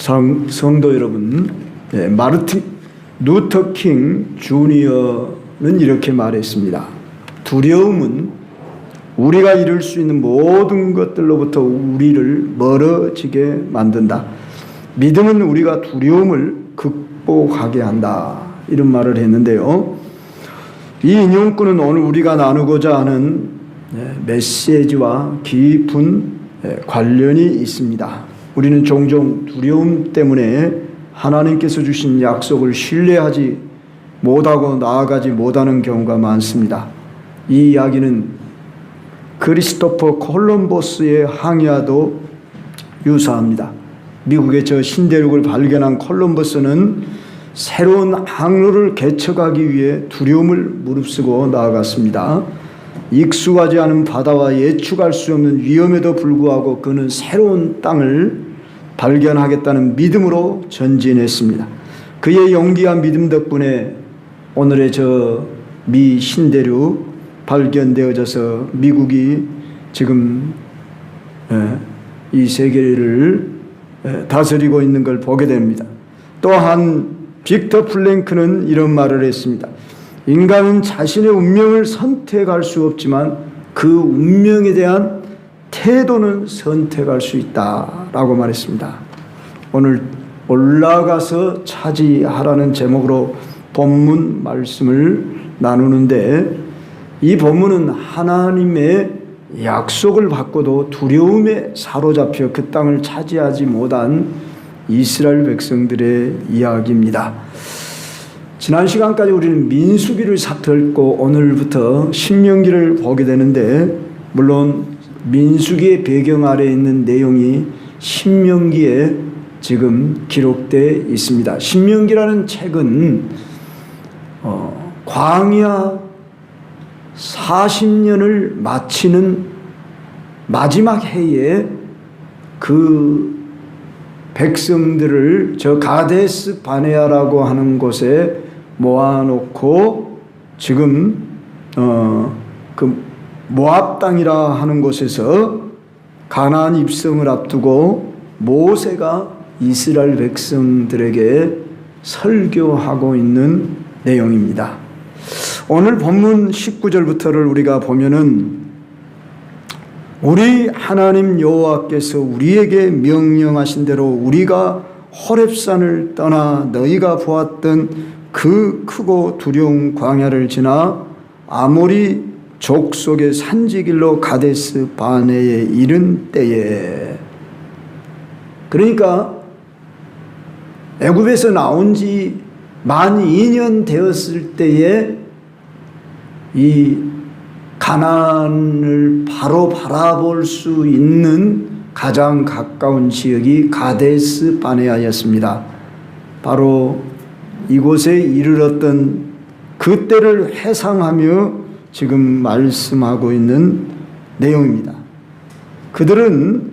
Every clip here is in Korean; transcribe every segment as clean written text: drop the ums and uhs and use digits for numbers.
성도 여러분, 마르틴 루터 킹 주니어는 이렇게 말했습니다. 두려움은 우리가 이룰 수 있는 모든 것들로부터 우리를 멀어지게 만든다. 믿음은 우리가 두려움을 극복하게 한다. 이런 말을 했는데요. 이 인용구는 오늘 우리가 나누고자 하는 메시지와 깊은 관련이 있습니다. 우리는 종종 두려움 때문에 하나님께서 주신 약속을 신뢰하지 못하고 나아가지 못하는 경우가 많습니다. 이 이야기는 크리스토퍼 콜럼버스의 항해와도 유사합니다. 미국의 저 신대륙을 발견한 콜럼버스는 새로운 항로를 개척하기 위해 두려움을 무릅쓰고 나아갔습니다. 익숙하지 않은 바다와 예측할 수 없는 위험에도 불구하고 그는 새로운 땅을 발견하겠다는 믿음으로 전진했습니다. 그의 용기와 믿음 덕분에 오늘의 저 미 신대륙 발견되어져서 미국이 지금 이 세계를 다스리고 있는 걸 보게 됩니다. 또한 빅터 플랭크는 이런 말을 했습니다. 인간은 자신의 운명을 선택할 수 없지만 그 운명에 대한 태도는 선택할 수 있다라고 말했습니다. 오늘 올라가서 차지하라는 제목으로 본문 말씀을 나누는데, 이 본문은 하나님의 약속을 받고도 두려움에 사로잡혀 그 땅을 차지하지 못한 이스라엘 백성들의 이야기입니다. 지난 시간까지 우리는 민수기를 살펴봤고 오늘부터 신명기를 보게 되는데, 물론 민수기의 배경 아래에 있는 내용이 신명기에 지금 기록되어 있습니다. 신명기라는 책은 광야 40년을 마치는 마지막 해에 그 백성들을 저 가데스 바네아라고 하는 곳에 모아놓고 지금 그 모압 땅이라 하는 곳에서 가나안 입성을 앞두고 모세가 이스라엘 백성들에게 설교하고 있는 내용입니다. 오늘 본문 19절부터를 우리가 보면은 우리 하나님 여호와께서 우리에게 명령하신 대로 우리가 호렙산을 떠나 너희가 보았던 그 크고 두려운 광야를 지나 아모리 족속의 산지길로 가데스 바네에 이른 때에, 그러니까 애굽에서 나온 지 만 2년 되었을 때에 이 가나안을 바로 바라볼 수 있는 가장 가까운 지역이 가데스 바네아였습니다. 바로 이곳에 이르렀던 그때를 회상하며 지금 말씀하고 있는 내용입니다. 그들은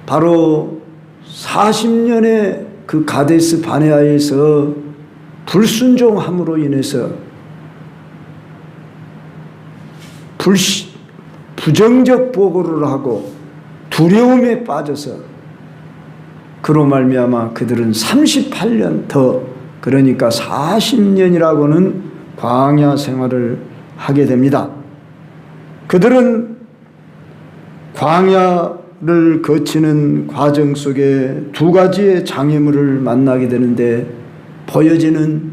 바로 40년의 그 가데스 바네아에서 불순종함으로 인해서 부정적 보고를 하고 두려움에 빠져서 그로 말미암아 그들은 38년 더, 그러니까 40년이라고는 광야 생활을 하게 됩니다. 그들은 광야를 거치는 과정 속에 두 가지의 장애물을 만나게 되는데, 보여지는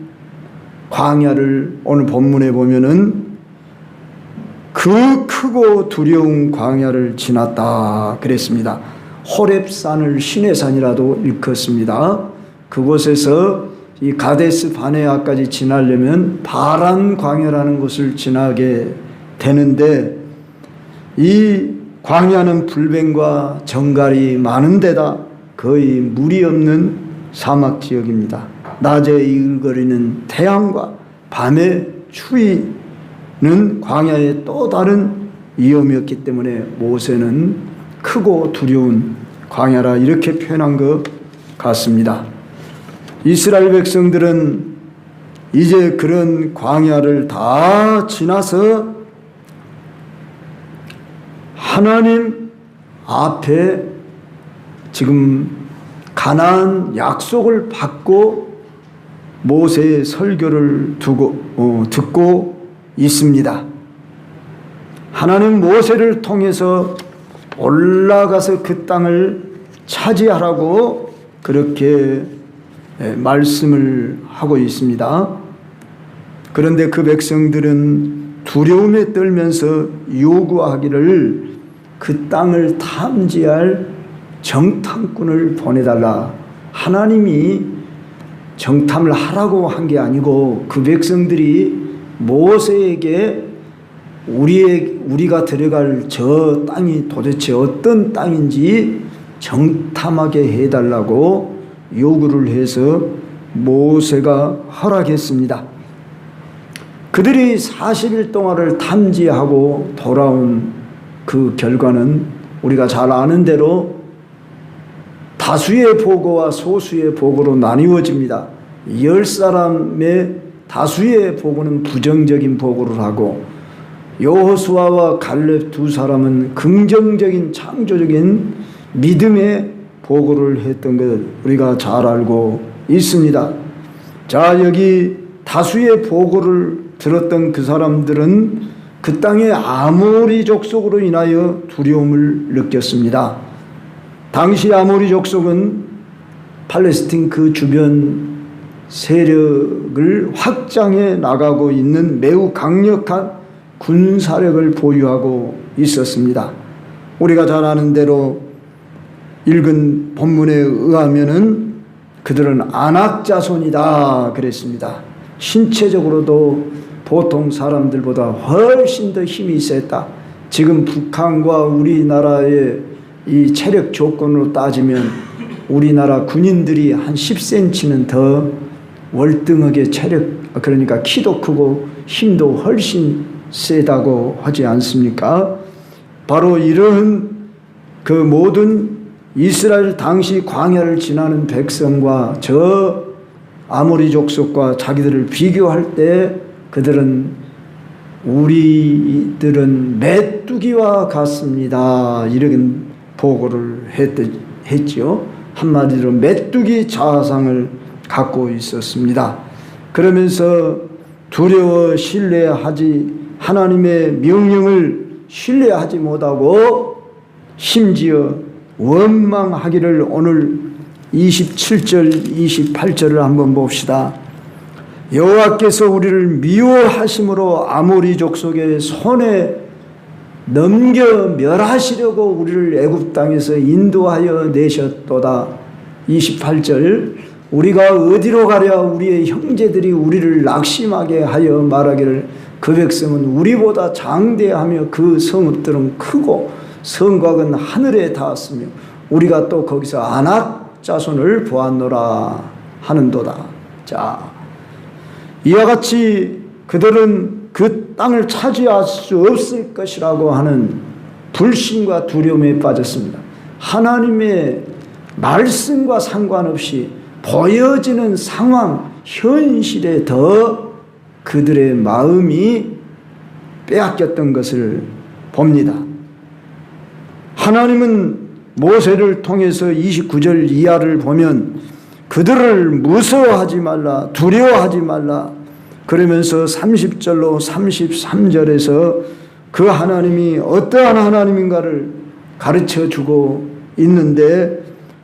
광야를 오늘 본문에 보면은 그 크고 두려운 광야를 지났다 그랬습니다. 호렙산을 신의 산이라도 일컫습니다. 그곳에서 이 가데스 바네아까지 지나려면 바란 광야라는 곳을 지나게 되는데, 이 광야는 불뱀과 정갈이 많은 데다 거의 물이 없는 사막 지역입니다. 낮에 이글거리는 태양과 밤의 추위는 광야의 또 다른 위험이었기 때문에 모세는 크고 두려운 광야라 이렇게 표현한 것 같습니다. 이스라엘 백성들은 이제 그런 광야를 다 지나서 하나님 앞에 지금 가나안 약속을 받고 모세의 설교를 듣고 있습니다. 하나님 모세를 통해서 올라가서 그 땅을 차지하라고 그렇게 말씀을 하고 있습니다. 그런데 그 백성들은 두려움에 떨면서 요구하기를 그 땅을 탐지할 정탐꾼을 보내달라. 하나님이 정탐을 하라고 한 게 아니고 그 백성들이 모세에게 우리가 들어갈 저 땅이 도대체 어떤 땅인지 정탐하게 해달라고 요구를 해서 모세가 허락했습니다. 그들이 40일 동안을 탐지하고 돌아온 그 결과는 우리가 잘 아는 대로 다수의 보고와 소수의 보고로 나뉘어집니다. 10사람의 다수의 보고는 부정적인 보고를 하고 여호수아와 갈렙 두 사람은 긍정적인 창조적인 믿음의 보고를 했던 것 우리가 잘 알고 있습니다. 자, 여기 다수의 보고를 들었던 그 사람들은 그 땅의 아모리 족속으로 인하여 두려움을 느꼈습니다. 당시 아모리 족속은 팔레스틴 그 주변 세력을 확장해 나가고 있는 매우 강력한 군사력을 보유하고 있었습니다. 우리가 잘 아는 대로 읽은 본문에 의하면은 그들은 아낙 자손이다 그랬습니다. 신체적으로도 보통 사람들보다 훨씬 더 힘이 셌다. 지금 북한과 우리나라의 이 체력 조건으로 따지면 우리나라 군인들이 한 10cm는 더 월등하게 그러니까 키도 크고 힘도 훨씬 세다고 하지 않습니까? 바로 이런 그 모든 이스라엘 당시 광야를 지나는 백성과 저 아모리 족속과 자기들을 비교할 때 우리들은 메뚜기와 같습니다. 이런 보고를 했죠. 한마디로 메뚜기 자상을 갖고 있었습니다. 그러면서 두려워 하나님의 명령을 신뢰하지 못하고 심지어 원망하기를 오늘 27절 28절을 한번 봅시다. 여호와께서 우리를 미워하심으로 아모리 족속의 손에 넘겨 멸하시려고 우리를 애굽 땅에서 인도하여 내셨도다. 28절 우리가 어디로 가랴 우리의 형제들이 우리를 낙심하게 하여 말하기를 그 백성은 우리보다 장대하며 그 성읍들은 크고 성곽은 하늘에 닿았으며 우리가 또 거기서 아낙 자손을 보았노라 하는도다. 자, 이와 같이 그들은 그 땅을 차지할 수 없을 것이라고 하는 불신과 두려움에 빠졌습니다. 하나님의 말씀과 상관없이 보여지는 상황, 현실에 더 그들의 마음이 빼앗겼던 것을 봅니다. 하나님은 모세를 통해서 29절 이하를 보면 그들을 무서워하지 말라, 두려워하지 말라 그러면서 30절로 33절에서 그 하나님이 어떠한 하나님인가를 가르쳐 주고 있는데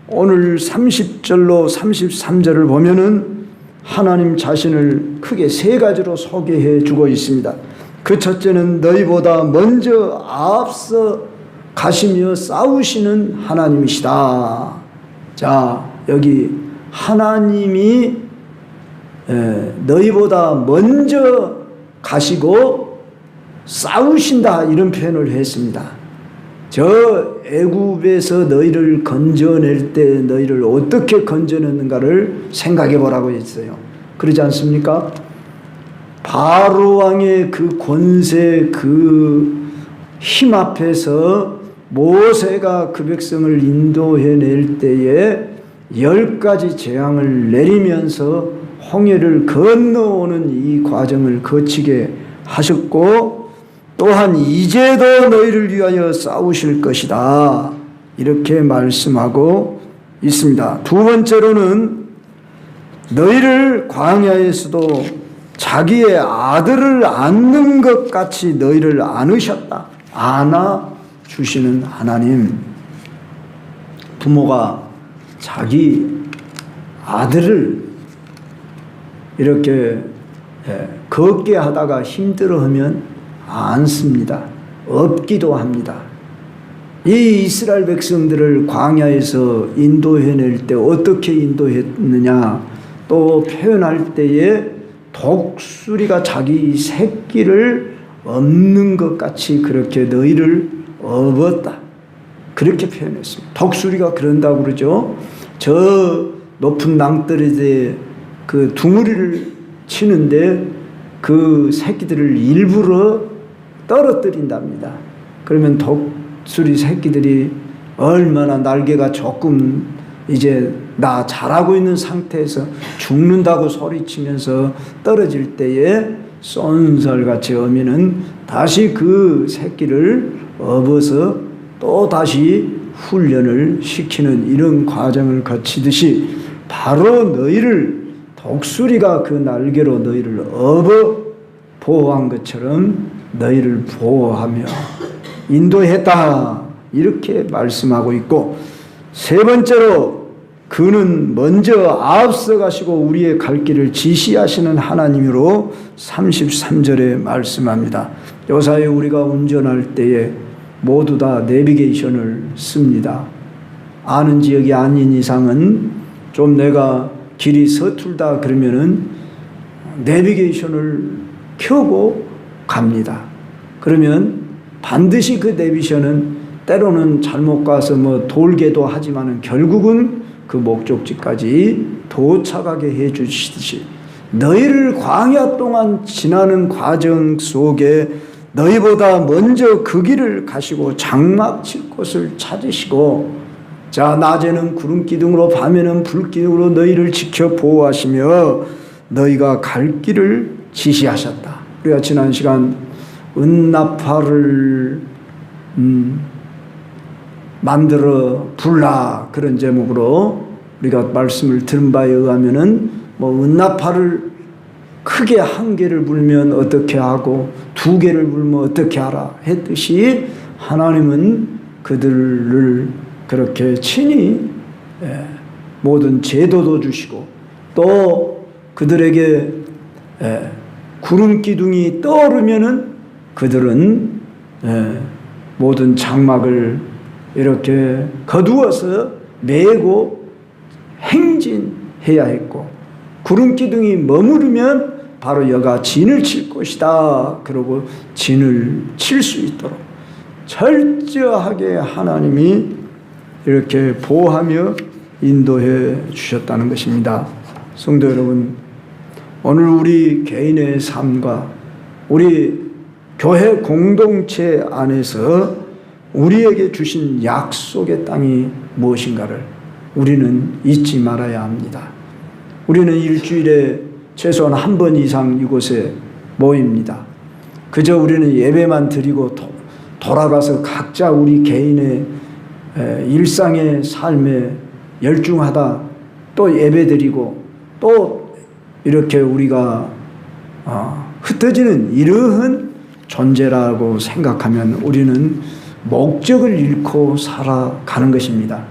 오늘 30절로 33절을 보면은 하나님 자신을 크게 세 가지로 소개해 주고 있습니다. 그 첫째는 너희보다 먼저 앞서 가시며 싸우시는 하나님이시다. 자, 여기 하나님이 너희보다 먼저 가시고 싸우신다 이런 표현을 했습니다. 저 애굽에서 너희를 건져낼 때 너희를 어떻게 건져냈는가를 생각해 보라고 했어요. 그러지 않습니까? 바로 왕의 그 권세 그 힘 앞에서 모세가 그 백성을 인도해낼 때에 10가지 재앙을 내리면서 홍해를 건너오는 이 과정을 거치게 하셨고 또한 이제도 너희를 위하여 싸우실 것이다 이렇게 말씀하고 있습니다. 두 번째로는 너희를 광야에서도 자기의 아들을 안는 것 같이 너희를 안으셨다. 안아 주시는 하나님. 부모가 자기 아들을 이렇게 걷게 하다가 힘들어하면 안습니다. 업기도 합니다. 이 이스라엘 백성들을 광야에서 인도해낼 때 어떻게 인도했느냐, 또 표현할 때에 독수리가 자기 새끼를 업는 것 같이 그렇게 너희를 업었다, 그렇게 표현했습니다. 독수리가 그런다고 그러죠. 저 높은 낭떠러지에 그 둥우리를 치는데 그 새끼들을 일부러 떨어뜨린답니다. 그러면 독수리 새끼들이 얼마나 날개가 조금 이제 나 자라고 있는 상태에서 죽는다고 소리치면서 떨어질 때에 쏜살같이 어미는 다시 그 새끼를 업어서 또 다시 훈련을 시키는 이런 과정을 거치듯이 바로 너희를 독수리가 그 날개로 너희를 업어 보호한 것처럼 너희를 보호하며 인도했다, 이렇게 말씀하고 있고, 세 번째로 그는 먼저 앞서 가시고 우리의 갈 길을 지시하시는 하나님으로 33절에 말씀합니다. 요사이 우리가 운전할 때에 모두 다 내비게이션을 씁니다. 아는 지역이 아닌 이상은 좀 내가 길이 서툴다 그러면은 내비게이션을 켜고 갑니다. 그러면 반드시 그 내비게이션은 때로는 잘못 가서 뭐 돌게도 하지만은 결국은 그 목적지까지 도착하게 해 주시듯이 너희를 광야 동안 지나는 과정 속에 너희보다 먼저 그 길을 가시고 장막 칠 곳을 찾으시고, 자 낮에는 구름 기둥으로 밤에는 불 기둥으로 너희를 지켜 보호하시며 너희가 갈 길을 지시하셨다. 우리가 지난 시간 은나팔을 만들어 불라, 그런 제목으로 우리가 말씀을 들은 바에 의하면은 뭐 은나팔을 크게 한 개를 불면 어떻게 하고 두 개를 불면 어떻게 하라 했듯이 하나님은 그들을 그렇게 친히 모든 제도도 주시고, 또 그들에게 구름 기둥이 떠오르면은 그들은 모든 장막을 이렇게 거두어서 메고 행진해야 했고, 구름 기둥이 머무르면 바로 여가 진을 칠 것이다, 그러고 진을 칠 수 있도록 철저하게 하나님이 이렇게 보호하며 인도해 주셨다는 것입니다. 성도 여러분, 오늘 우리 개인의 삶과 우리 교회 공동체 안에서 우리에게 주신 약속의 땅이 무엇인가를 우리는 잊지 말아야 합니다. 우리는 일주일에 최소한 한 번 이상 이곳에 모입니다. 그저 우리는 예배만 드리고 돌아가서 각자 우리 개인의 일상의 삶에 열중하다 또 예배드리고 또 이렇게 우리가 흩어지는 이러한 존재라고 생각하면 우리는 목적을 잃고 살아가는 것입니다.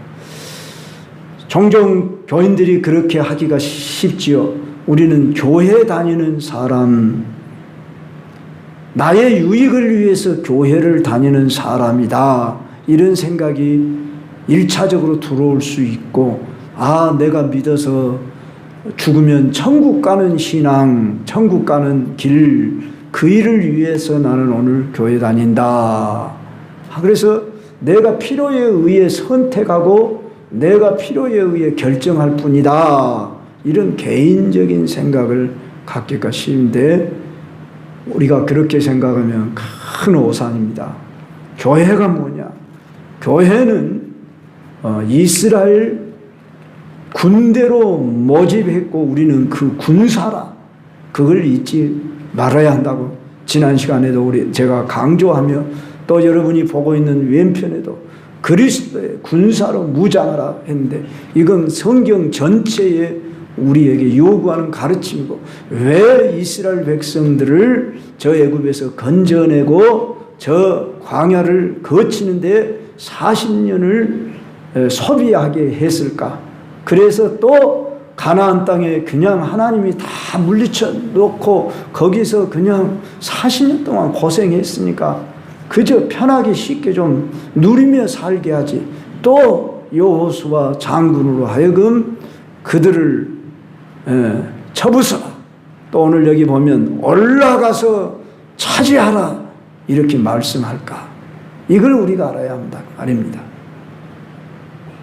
종종 교인들이 그렇게 하기가 쉽지요. 우리는 교회 다니는 사람, 나의 유익을 위해서 교회를 다니는 사람이다, 이런 생각이 1차적으로 들어올 수 있고, 내가 믿어서 죽으면 천국 가는 신앙, 천국 가는 길, 그 일을 위해서 나는 오늘 교회 다닌다. 그래서 내가 필요에 의해 선택하고 내가 필요에 의해 결정할 뿐이다, 이런 개인적인 생각을 갖기가 쉬운데, 우리가 그렇게 생각하면 큰 오산입니다. 교회가 뭐냐? 교회는 이스라엘 군대로 모집했고 우리는 그 군사라, 그걸 잊지 말아야 한다고 지난 시간에도 제가 강조하며 또 여러분이 보고 있는 왼편에도 그리스도의 군사로 무장하라 했는데 이건 성경 전체에 우리에게 요구하는 가르침이고, 왜 이스라엘 백성들을 저 애굽에서 건져내고 저 광야를 거치는데 40년을 소비하게 했을까? 그래서 또 가나안 땅에 그냥 하나님이 다 물리쳐 놓고 거기서 그냥 40년 동안 고생했으니까 그저 편하게 쉽게 좀 누리며 살게 하지, 또 여호수아 장군으로 하여금 그들을 쳐부숴라, 또 오늘 여기 보면 올라가서 차지하라 이렇게 말씀할까? 이걸 우리가 알아야 한다 말입니다.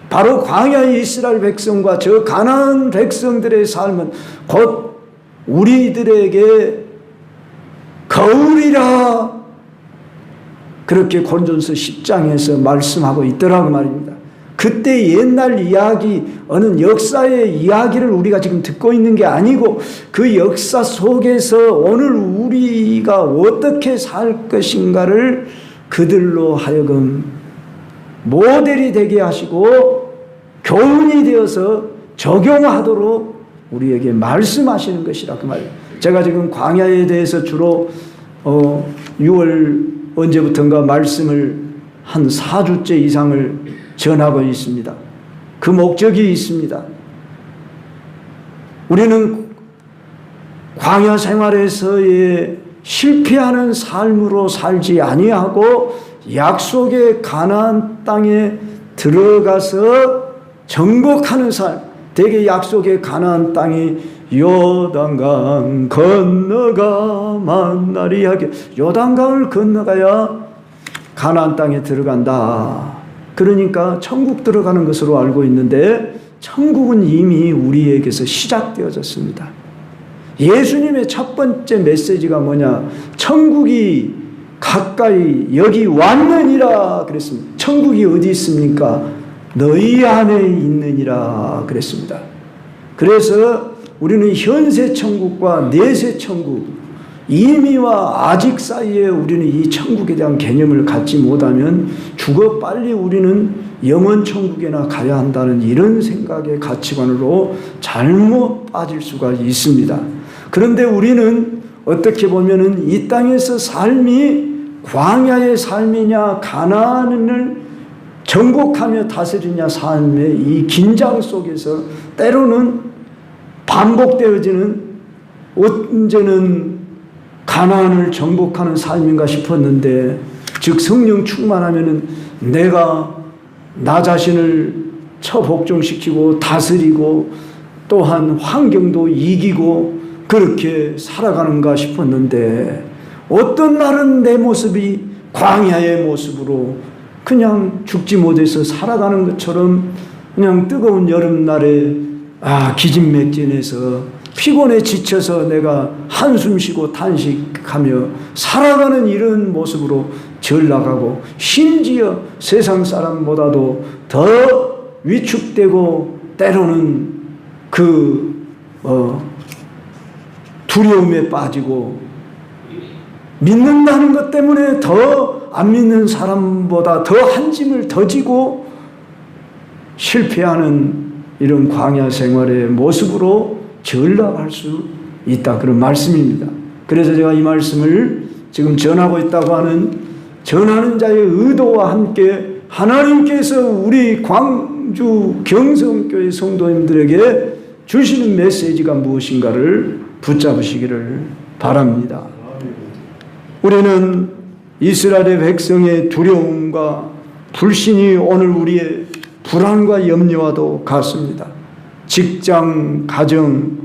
바로 광야의 이스라엘 백성과 저 가나안 백성들의 삶은 곧 우리들에게 거울이라, 그렇게 고린도전서 10장에서 말씀하고 있더라고 말입니다. 그때 옛날 이야기, 어느 역사의 이야기를 우리가 지금 듣고 있는 게 아니고 그 역사 속에서 오늘 우리가 어떻게 살 것인가를 그들로 하여금 모델이 되게 하시고 교훈이 되어서 적용하도록 우리에게 말씀하시는 것이라 그 말이에요. 제가 지금 광야에 대해서 주로 6월 언제부턴가 말씀을 한 4주째 이상을 전하고 있습니다. 그 목적이 있습니다. 우리는 광야 생활에서의 실패하는 삶으로 살지 아니하고 약속의 가나안 땅에 들어가서 정복하는 삶, 대개 약속의 가나안 땅이 요단강 건너가 만나리 하게, 요단강을 건너가야 가나안 땅에 들어간다. 그러니까 천국 들어가는 것으로 알고 있는데 천국은 이미 우리에게서 시작되어졌습니다. 예수님의 첫 번째 메시지가 뭐냐? 천국이 가까이 여기 왔느니라 그랬습니다. 천국이 어디 있습니까? 너희 안에 있느니라 그랬습니다. 그래서 우리는 현세 천국과 내세 천국, 이미와 아직 사이에 우리는 이 천국에 대한 개념을 갖지 못하면 죽어 빨리 우리는 영원 천국에나 가야 한다는 이런 생각의 가치관으로 잘못 빠질 수가 있습니다. 그런데 우리는 어떻게 보면은 이 땅에서 삶이 광야의 삶이냐 가나안을 정복하며 다스리냐 삶의 이 긴장 속에서 때로는 반복되어지는, 언제는 가나안을 정복하는 삶인가 싶었는데, 즉 성령 충만하면은 내가 나 자신을 처복종시키고 다스리고 또한 환경도 이기고 그렇게 살아가는가 싶었는데, 어떤 날은 내 모습이 광야의 모습으로 그냥 죽지 못해서 살아가는 것처럼 그냥 뜨거운 여름날에 기진맥진해서 피곤에 지쳐서 내가 한숨 쉬고 탄식하며 살아가는 이런 모습으로 전락하고, 심지어 세상 사람보다도 더 위축되고 때로는 두려움에 빠지고 믿는다는 것 때문에 더 안 믿는 사람보다 더 한 짐을 더 지고 실패하는 이런 광야 생활의 모습으로 전락할 수 있다, 그런 말씀입니다. 그래서 제가 이 말씀을 지금 전하고 있다고 하는 전하는 자의 의도와 함께 하나님께서 우리 광주 경성교회 성도님들에게 주시는 메시지가 무엇인가를 붙잡으시기를 바랍니다. 우리는 이스라엘의 백성의 두려움과 불신이 오늘 우리의 불안과 염려와도 같습니다. 직장, 가정,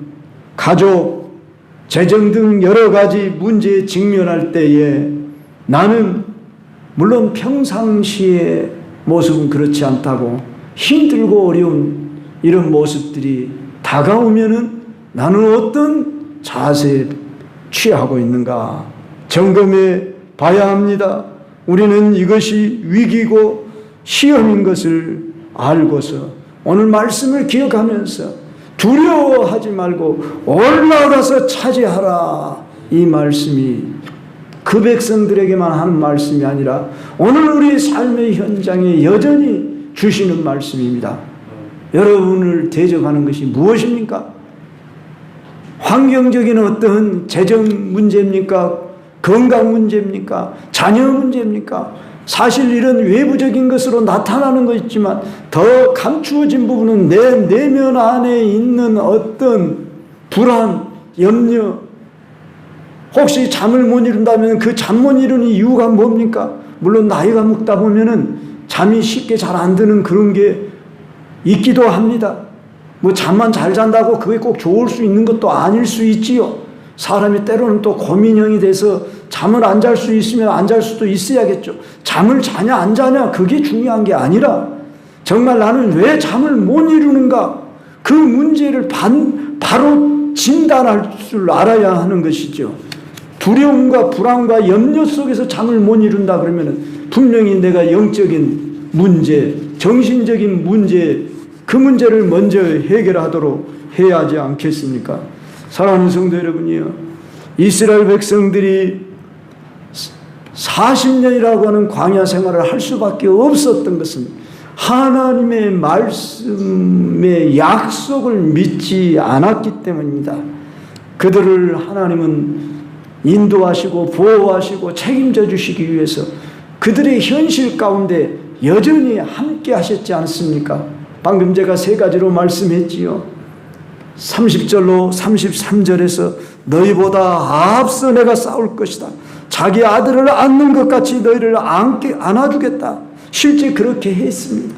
가족, 재정 등 여러 가지 문제에 직면할 때에 나는 물론 평상시의 모습은 그렇지 않다고, 힘들고 어려운 이런 모습들이 다가오면은 나는 어떤 자세에 취하고 있는가 점검해 봐야 합니다. 우리는 이것이 위기고 시험인 것을 알고서 오늘 말씀을 기억하면서 두려워하지 말고 올라가서 차지하라, 이 말씀이 그 백성들에게만 하는 말씀이 아니라 오늘 우리 삶의 현장에 여전히 주시는 말씀입니다. 여러분을 대적하는 것이 무엇입니까? 환경적인 어떤 재정 문제입니까? 건강 문제입니까? 자녀 문제입니까? 사실 이런 외부적인 것으로 나타나는 것 있지만 더 감추어진 부분은 내 내면 안에 있는 어떤 불안, 염려, 혹시 잠을 못 이룬다면 그 잠 못 이루는 이유가 뭡니까? 물론 나이가 먹다 보면은 잠이 쉽게 잘 안 드는 그런 게 있기도 합니다. 뭐 잠만 잘 잔다고 그게 꼭 좋을 수 있는 것도 아닐 수 있지요. 사람이 때로는 또 고민형이 돼서 잠을 안 잘 수 있으면 안 잘 수도 있어야겠죠. 잠을 자냐 안 자냐 그게 중요한 게 아니라 정말 나는 왜 잠을 못 이루는가 그 문제를 바로 진단할 줄 알아야 하는 것이죠. 두려움과 불안과 염려 속에서 잠을 못 이룬다 그러면 분명히 내가 영적인 문제, 정신적인 문제, 그 문제를 먼저 해결하도록 해야 하지 않겠습니까? 사랑하는 성도 여러분이요, 이스라엘 백성들이 40년이라고 하는 광야 생활을 할 수밖에 없었던 것은 하나님의 말씀의 약속을 믿지 않았기 때문입니다. 그들을 하나님은 인도하시고 보호하시고 책임져 주시기 위해서 그들의 현실 가운데 여전히 함께 하셨지 않습니까? 방금 제가 세 가지로 말씀했지요. 30절로 33절에서 너희보다 앞서 내가 싸울 것이다. 자기 아들을 안는 것 같이 너희를 안아주겠다. 실제 그렇게 했습니다.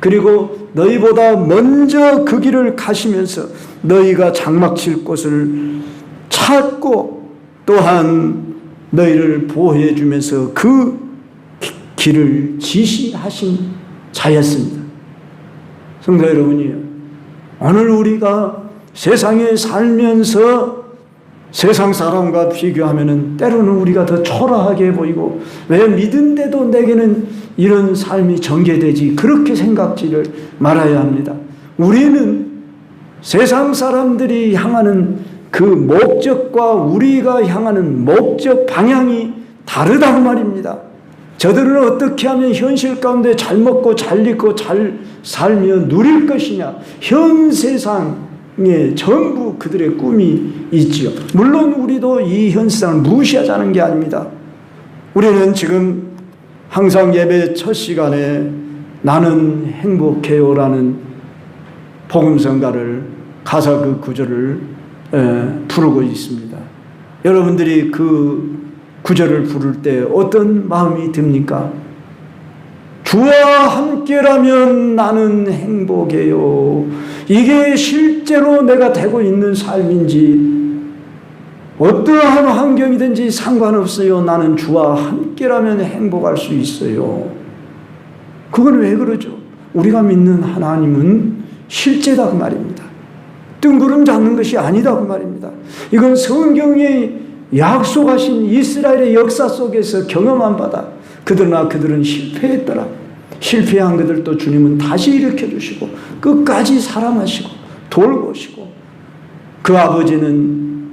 그리고 너희보다 먼저 그 길을 가시면서 너희가 장막 칠 곳을 찾고 또한 너희를 보호해 주면서 그 길을 지시하신 자였습니다. 성도 여러분이요, 오늘 우리가 세상에 살면서 세상 사람과 비교하면은 때로는 우리가 더 초라하게 보이고 왜 믿은데도 내게는 이런 삶이 전개되지 그렇게 생각지를 말아야 합니다. 우리는 세상 사람들이 향하는 그 목적과 우리가 향하는 목적 방향이 다르다고 말입니다. 저들은 어떻게 하면 현실 가운데 잘 먹고 잘 입고 잘 살며 누릴 것이냐, 현 세상에 전부 그들의 꿈이 있지요. 물론 우리도 이 현 세상을 무시하자는 게 아닙니다. 우리는 지금 항상 예배 첫 시간에 나는 행복해요라는 복음성가를 가사 그 구절을 부르고 있습니다. 여러분들이 그 구절을 부를 때 어떤 마음이 듭니까? 주와 함께라면 나는 행복해요. 이게 실제로 내가 되고 있는 삶인지 어떠한 환경이든지 상관없어요. 나는 주와 함께라면 행복할 수 있어요. 그건 왜 그러죠? 우리가 믿는 하나님은 실제다 그 말입니다. 뜬구름 잡는 것이 아니다 그 말입니다. 이건 성경에 약속하신 이스라엘의 역사 속에서 경험한 바다. 그들은 실패했더라. 실패한 그들도 주님은 다시 일으켜 주시고 끝까지 사랑하시고 돌보시고 그 아버지는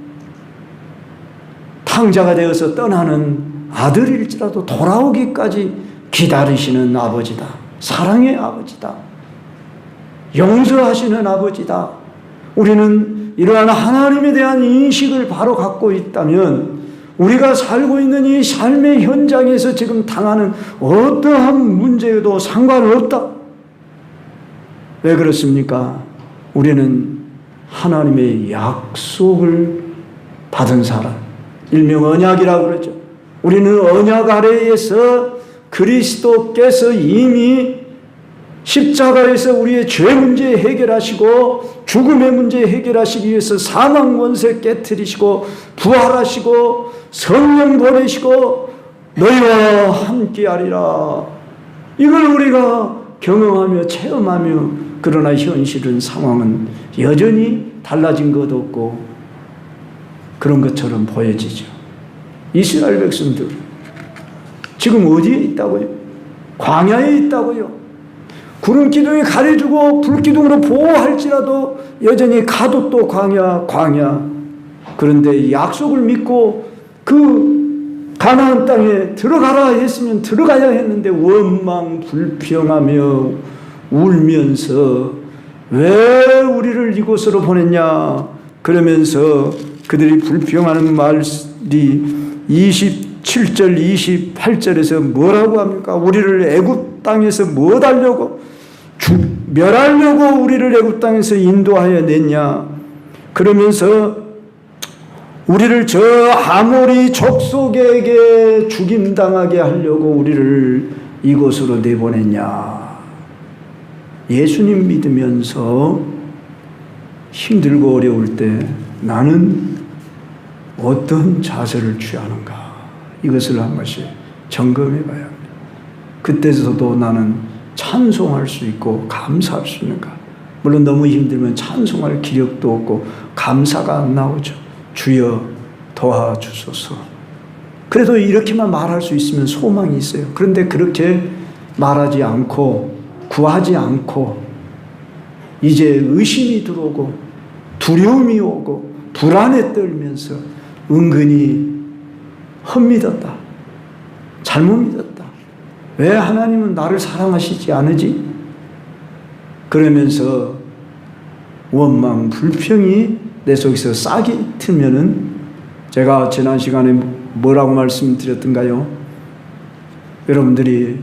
탕자가 되어서 떠나는 아들일지라도 돌아오기까지 기다리시는 아버지다. 사랑의 아버지다. 용서하시는 아버지다. 우리는 이러한 하나님에 대한 인식을 바로 갖고 있다면 우리가 살고 있는 이 삶의 현장에서 지금 당하는 어떠한 문제에도 상관없다. 왜 그렇습니까? 우리는 하나님의 약속을 받은 사람, 일명 언약이라고 그러죠. 우리는 언약 아래에서 그리스도께서 이미 십자가에서 우리의 죄 문제 해결하시고 죽음의 문제 해결하시기 위해서 사망 원세 깨트리시고 부활하시고 성령 보내시고 너희와 함께하리라. 이걸 우리가 경험하며 체험하며 그러나 현실은 상황은 여전히 달라진 것 없고 그런 것처럼 보여지죠. 이스라엘 백성들 지금 어디에 있다고요? 광야에 있다고요. 구름 기둥이 가려주고 불 기둥으로 보호할지라도 여전히 가도 또 광야. 그런데 약속을 믿고 그 가나안 땅에 들어가라 했으면 들어가야 했는데 원망 불평하며 울면서 왜 우리를 이곳으로 보냈냐 그러면서 그들이 불평하는 말이 27절 28절에서 뭐라고 합니까? 우리를 애굽 땅에서 뭐 하려고 멸하려고 우리를 애굽 땅에서 인도하여 냈냐 그러면서 우리를 저 아모리 족속에게 죽임당하게 하려고 우리를 이곳으로 내보냈냐. 예수님 믿으면서 힘들고 어려울 때 나는 어떤 자세를 취하는가 이것을 한 번씩 점검해 봐야 합니다. 그때서도 나는 찬송할 수 있고 감사할 수 있는가. 물론 너무 힘들면 찬송할 기력도 없고 감사가 안 나오죠. 주여 도와주소서. 그래도 이렇게만 말할 수 있으면 소망이 있어요. 그런데 그렇게 말하지 않고 구하지 않고 이제 의심이 들어오고 두려움이 오고 불안에 떨면서 은근히 헛믿었다. 잘못 믿었다. 왜 하나님은 나를 사랑하시지 않으지? 그러면서 원망 불평이 내 속에서 싹이 틀면은 제가 지난 시간에 뭐라고 말씀드렸던가요? 여러분들이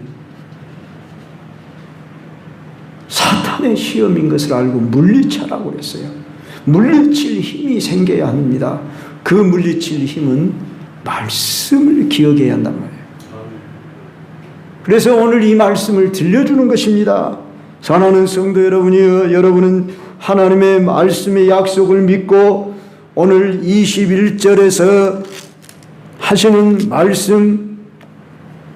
사탄의 시험인 것을 알고 물리쳐라고 그랬어요. 물리칠 힘이 생겨야 합니다. 그 물리칠 힘은 말씀을 기억해야 한단 말이에요. 그래서 오늘 이 말씀을 들려주는 것입니다. 사랑하는 성도 여러분이여, 여러분은 하나님의 말씀의 약속을 믿고 오늘 21절에서 하시는 말씀,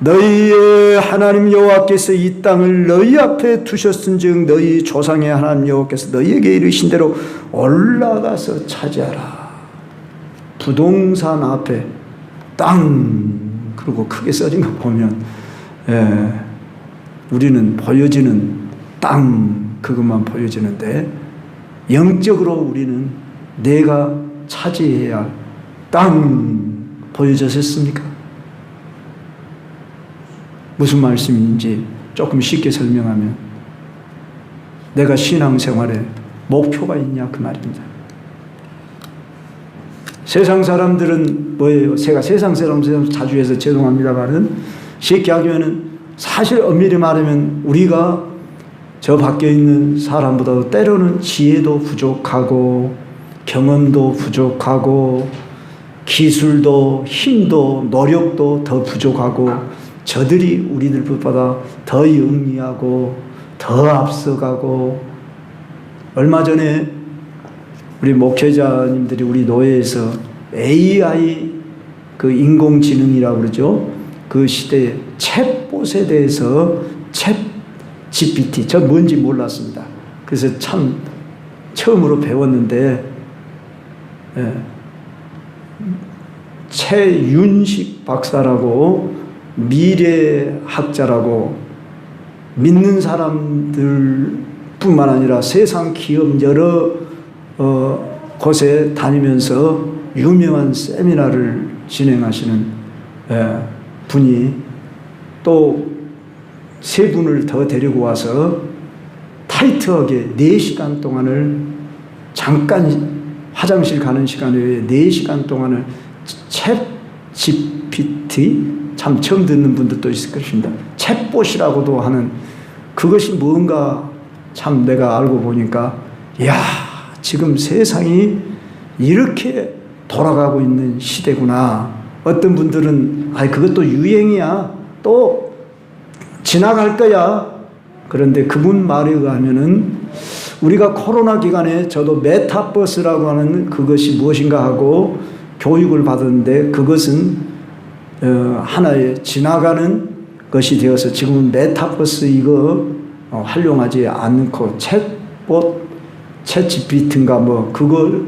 너희의 하나님 여호와께서 이 땅을 너희 앞에 두셨은즉 너희 조상의 하나님 여호와께서 너희에게 이르신 대로 올라가서 차지하라. 부동산 앞에 땅 그리고 크게 써진 거 보면 우리는 보여지는 땅 그것만 보여지는데 영적으로 우리는 내가 차지해야 할 땅 보여졌습니까? 무슨 말씀인지 조금 쉽게 설명하면 내가 신앙생활에 목표가 있냐 그 말입니다. 세상 사람들은 뭐예요? 제가 세상 사람 자주 해서 죄송합니다만은 쉽게 하면은 사실 엄밀히 말하면 우리가 저 밖에 있는 사람보다도 때로는 지혜도 부족하고 경험도 부족하고 기술도 힘도 노력도 더 부족하고 저들이 우리들보다 더 영리하고 더 앞서가고 얼마 전에 우리 목회자님들이 우리 노예에서 AI 그 인공지능이라고 그러죠. 그 시대에 챗봇에 대해서 챗 GPT, 저 뭔지 몰랐습니다. 그래서 참 처음으로 배웠는데 최윤식 박사라고 미래학자라고 믿는 사람들 뿐만 아니라 세상 기업 여러 곳에 다니면서 유명한 세미나를 진행하시는 분이 또 세 분을 더 데리고 와서 타이트하게 4시간 동안을 잠깐 화장실 가는 시간 외에 4시간 동안을 챗 GPT 참 처음 듣는 분들도 있을 것입니다. 챗봇이라고도 하는 그것이 뭔가 참 내가 알고 보니까 야 지금 세상이 이렇게 돌아가고 있는 시대구나. 어떤 분들은 그것도 유행이야 또 지나갈 거야. 그런데 그분 말에 의하면은 우리가 코로나 기간에 저도 메타버스라고 하는 그것이 무엇인가 하고 교육을 받았는데 그것은 하나의 지나가는 것이 되어서 지금은 메타버스 이거 활용하지 않고 챗봇, 챗GPT인가 뭐 그걸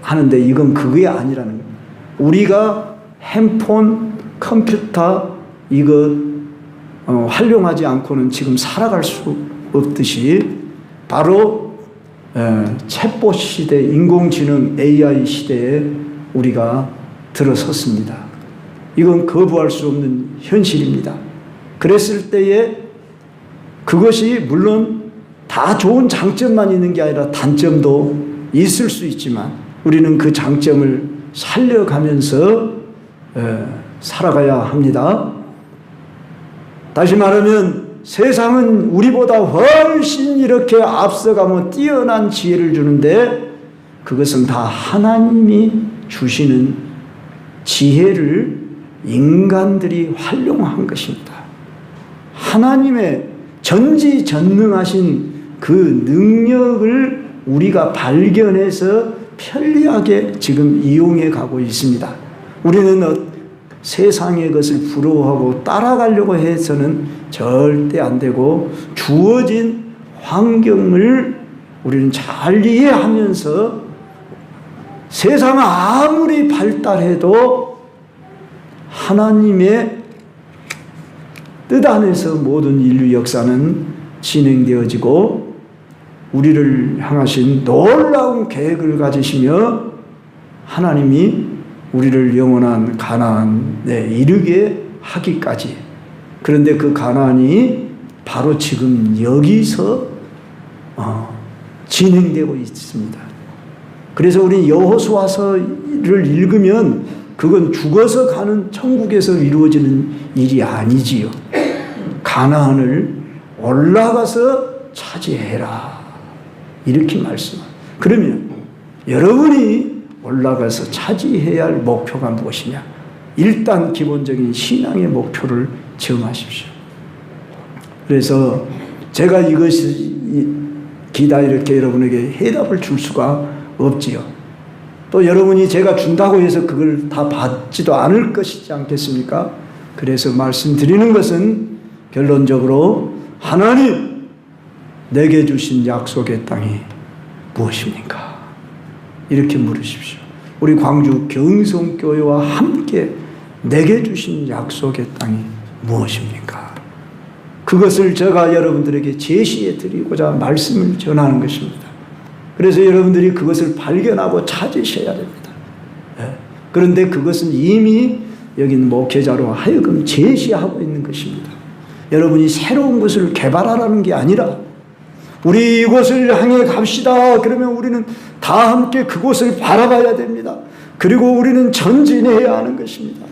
하는데 이건 그게 아니라는 거예요. 우리가 핸폰, 컴퓨터 이거 활용하지 않고는 지금 살아갈 수 없듯이 바로 챗봇 시대, 인공지능 AI 시대에 우리가 들어섰습니다. 이건 거부할 수 없는 현실입니다. 그랬을 때에 그것이 물론 다 좋은 장점만 있는 게 아니라 단점도 있을 수 있지만 우리는 그 장점을 살려가면서 살아가야 합니다. 다시 말하면 세상은 우리보다 훨씬 이렇게 앞서가며 뛰어난 지혜를 주는데 그것은 다 하나님이 주시는 지혜를 인간들이 활용한 것입니다. 하나님의 전지전능하신 그 능력을 우리가 발견해서 편리하게 지금 이용해 가고 있습니다. 우리는 세상의 것을 부러워하고 따라가려고 해서는 절대 안 되고 주어진 환경을 우리는 잘 이해하면서 세상은 아무리 발달해도 하나님의 뜻 안에서 모든 인류 역사는 진행되어지고 우리를 향하신 놀라운 계획을 가지시며 하나님이 우리를 영원한 가나안에 이르게 하기까지. 그런데 그 가나안이 바로 지금 여기서 진행되고 있습니다. 그래서 우리 여호수아서를 읽으면 그건 죽어서 가는 천국에서 이루어지는 일이 아니지요. 가나안을 올라가서 차지해라. 이렇게 말씀합니다. 그러면 여러분이 올라가서 차지해야 할 목표가 무엇이냐? 일단 기본적인 신앙의 목표를 정하십시오. 그래서 제가 이것이 기다 이렇게 여러분에게 해답을 줄 수가 없지요. 또 여러분이 제가 준다고 해서 그걸 다 받지도 않을 것이지 않겠습니까? 그래서 말씀드리는 것은 결론적으로 하나님 내게 주신 약속의 땅이 무엇입니까? 이렇게 물으십시오. 우리 광주 경성교회와 함께 내게 주신 약속의 땅이 무엇입니까? 그것을 제가 여러분들에게 제시해 드리고자 말씀을 전하는 것입니다. 그래서 여러분들이 그것을 발견하고 찾으셔야 됩니다. 그런데 그것은 이미 여긴 목회자로 하여금 제시하고 있는 것입니다. 여러분이 새로운 것을 개발하라는 게 아니라 우리 이곳을 향해 갑시다. 그러면 우리는 다 함께 그곳을 바라봐야 됩니다. 그리고 우리는 전진해야 하는 것입니다.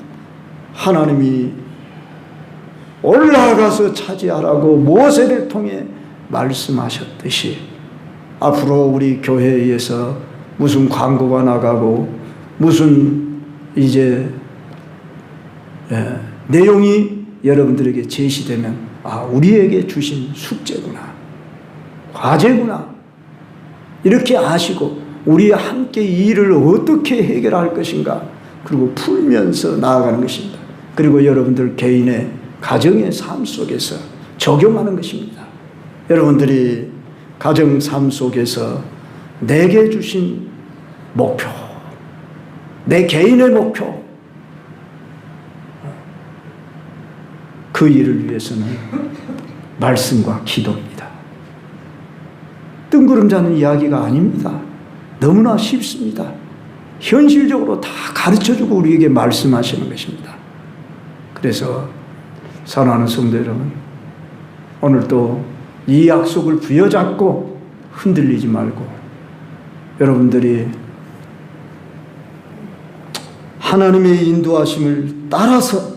하나님이 올라가서 차지하라고 모세를 통해 말씀하셨듯이 앞으로 우리 교회에서 무슨 광고가 나가고 무슨 이제 내용이 여러분들에게 제시되면 우리에게 주신 숙제구나, 과제구나 이렇게 아시고 우리 함께 이 일을 어떻게 해결할 것인가 그리고 풀면서 나아가는 것입니다. 그리고 여러분들 개인의 가정의 삶 속에서 적용하는 것입니다. 여러분들이 가정 삶 속에서 내게 주신 목표, 내 개인의 목표, 그 일을 위해서는 말씀과 기도입니다. 뜬구름 자는 이야기가 아닙니다. 너무나 쉽습니다. 현실적으로 다 가르쳐주고 우리에게 말씀하시는 것입니다. 그래서 사랑하는 성도 여러분, 오늘도 이 약속을 부여잡고 흔들리지 말고 여러분들이 하나님의 인도하심을 따라서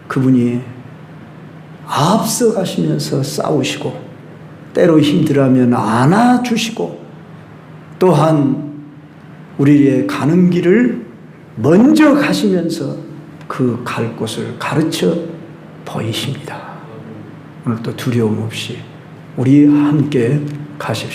그분이 앞서가시면서 싸우시고 때로 힘들어하면 안아주시고 또한 우리의 가는 길을 먼저 가시면서 그 갈 곳을 가르쳐 보이십니다. 오늘도 두려움 없이 우리 함께 가십시오.